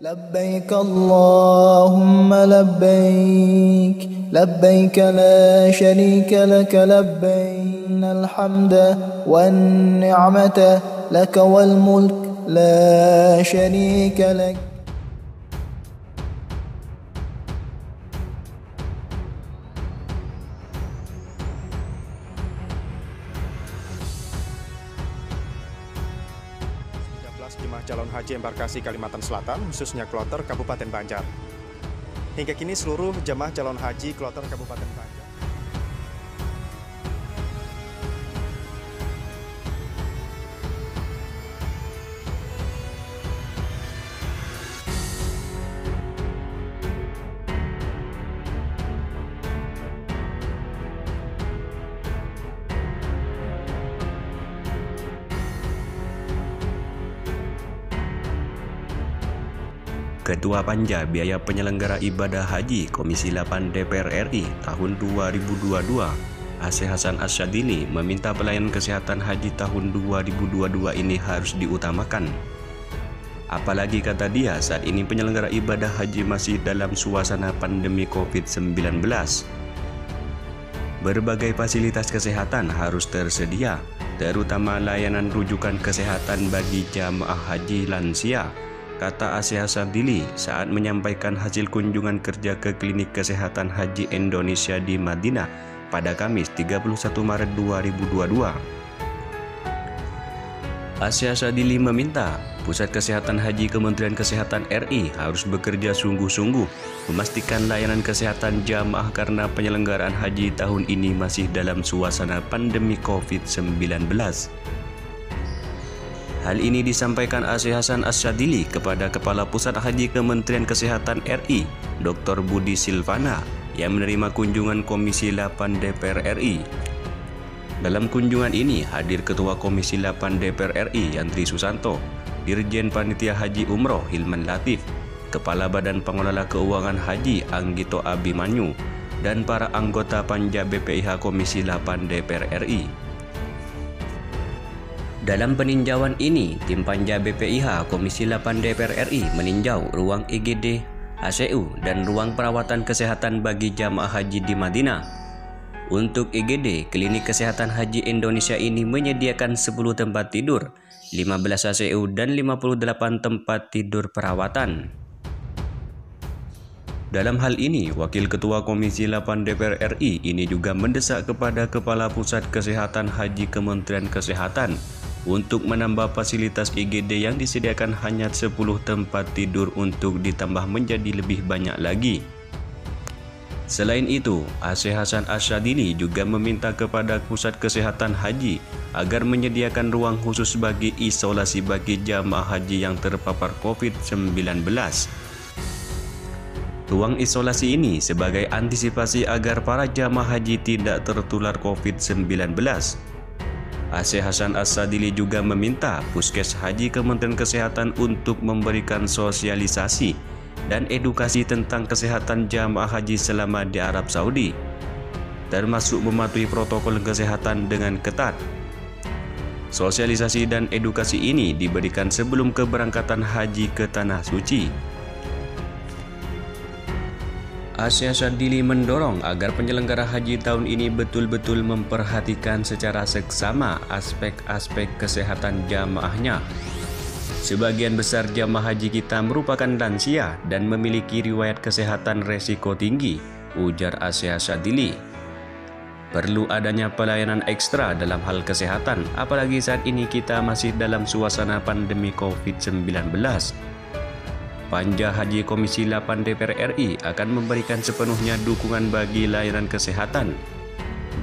لبيك اللهم لبيك لبيك لا شريك لك لبيك إن الحمد والنعمة لك والملك لا شريك لك. Jemaah calon haji embarkasi Kalimantan Selatan, khususnya Kloter Kabupaten Banjar. Hingga kini seluruh jemaah calon haji Kloter Kabupaten Banjar Ketua Panja Biaya Penyelenggara Ibadah Haji Komisi 8 DPR RI tahun 2022, AC Hasan Asyadili meminta pelayanan kesehatan haji tahun 2022 ini harus diutamakan. Apalagi kata dia, saat ini penyelenggara ibadah haji masih dalam suasana pandemi COVID-19. Berbagai fasilitas kesehatan harus tersedia, terutama layanan rujukan kesehatan bagi jamaah haji lansia, kata AC Asyadili saat menyampaikan hasil kunjungan kerja ke Klinik Kesehatan Haji Indonesia di Madinah pada Kamis 31 Maret 2022. AC Asyadili meminta Pusat Kesehatan Haji Kementerian Kesehatan RI harus bekerja sungguh-sungguh memastikan layanan kesehatan jamaah karena penyelenggaraan haji tahun ini masih dalam suasana pandemi COVID-19. Hal ini disampaikan AC Hasan Asyadili kepada Kepala Pusat Haji Kementerian Kesehatan RI, Dr. Budi Silvana, yang menerima kunjungan Komisi 8 DPR RI. Dalam kunjungan ini hadir Ketua Komisi 8 DPR RI Yandri Susanto, Dirjen Panitia Haji Umroh Hilman Latif, Kepala Badan Pengelola Keuangan Haji Anggito Abimanyu, dan para anggota Panja BPIH Komisi 8 DPR RI. Dalam peninjauan ini, tim Panja BPIH Komisi 8 DPR RI meninjau ruang IGD, ACU, dan ruang perawatan kesehatan bagi jamaah haji di Madinah. Untuk IGD, Klinik Kesehatan Haji Indonesia ini menyediakan 10 tempat tidur, 15 ACU, dan 58 tempat tidur perawatan. Dalam hal ini, Wakil Ketua Komisi 8 DPR RI ini juga mendesak kepada Kepala Pusat Kesehatan Haji Kementerian Kesehatan untuk menambah fasilitas IGD yang disediakan hanya 10 tempat tidur untuk ditambah menjadi lebih banyak lagi. Selain itu, AC Hasan Asyadili juga meminta kepada Pusat Kesehatan Haji agar menyediakan ruang khusus bagi isolasi bagi jamaah haji yang terpapar COVID-19. Ruang isolasi ini sebagai antisipasi agar para jamaah haji tidak tertular COVID-19. AC Hasan Asyadili juga meminta Puskes Haji Kementerian Kesehatan untuk memberikan sosialisasi dan edukasi tentang kesehatan jamaah haji selama di Arab Saudi, termasuk mematuhi protokol kesehatan dengan ketat. Sosialisasi dan edukasi ini diberikan sebelum keberangkatan haji ke Tanah Suci. AC Asyadili mendorong agar penyelenggara haji tahun ini betul-betul memperhatikan secara seksama aspek-aspek kesehatan jamaahnya. Sebagian besar jamaah haji kita merupakan lansia dan memiliki riwayat kesehatan resiko tinggi, ujar AC Asyadili. Perlu adanya pelayanan ekstra dalam hal kesehatan, apalagi saat ini kita masih dalam suasana pandemi COVID-19. Panja Haji Komisi 8 DPR RI akan memberikan sepenuhnya dukungan bagi layanan kesehatan.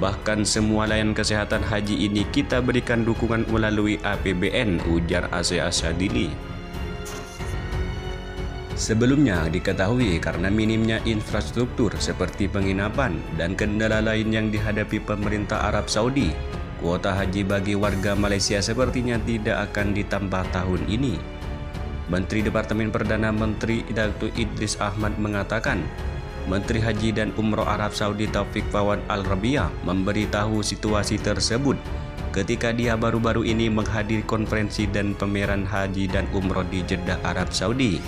Bahkan semua layanan kesehatan haji ini kita berikan dukungan melalui APBN, ujar AC Asyadili. Sebelumnya diketahui karena minimnya infrastruktur seperti penginapan dan kendala lain yang dihadapi pemerintah Arab Saudi, kuota haji bagi warga Malaysia sepertinya tidak akan ditambah tahun ini. Menteri Departemen Perdana Menteri Datuk Idris Ahmad mengatakan, Menteri Haji dan Umroh Arab Saudi Taufik Fawad Al-Rabiah memberitahu situasi tersebut ketika dia baru-baru ini menghadiri konferensi dan pameran haji dan umroh di Jeddah, Arab Saudi.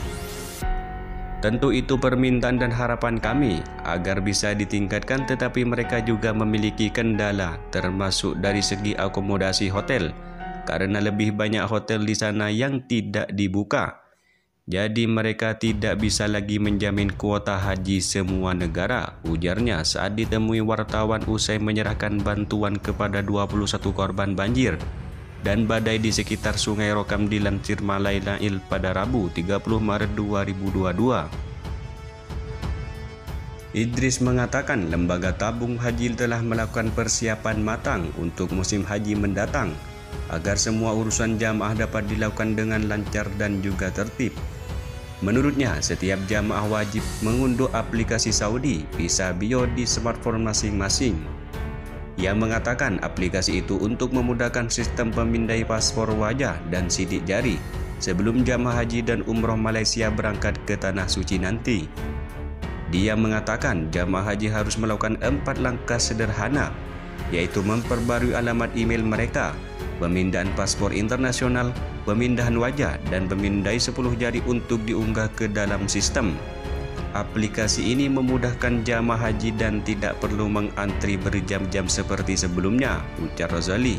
Tentu itu permintaan dan harapan kami agar bisa ditingkatkan, tetapi mereka juga memiliki kendala termasuk dari segi akomodasi hotel karena lebih banyak hotel di sana yang tidak dibuka. Jadi mereka tidak bisa lagi menjamin kuota haji semua negara, ujarnya saat ditemui wartawan usai menyerahkan bantuan kepada 21 korban banjir dan badai di sekitar Sungai Rokam dilansir Malaynail pada Rabu 30 Maret 2022. Idris mengatakan lembaga tabung haji telah melakukan persiapan matang untuk musim haji mendatang agar semua urusan jamaah dapat dilakukan dengan lancar dan juga tertib. Menurutnya, setiap jamaah wajib mengunduh aplikasi Saudi Visa Bio di smartphone masing-masing. Ia mengatakan aplikasi itu untuk memudahkan sistem pemindai paspor wajah dan sidik jari sebelum jamaah haji dan umroh Malaysia berangkat ke Tanah Suci nanti. Dia mengatakan jamaah haji harus melakukan 4 langkah sederhana, yaitu memperbarui alamat email mereka, pemindahan paspor internasional, pemindahan wajah, dan pemindai 10 jari untuk diunggah ke dalam sistem. Aplikasi ini memudahkan jamaah haji dan tidak perlu mengantri berjam-jam seperti sebelumnya, ujar Rozali.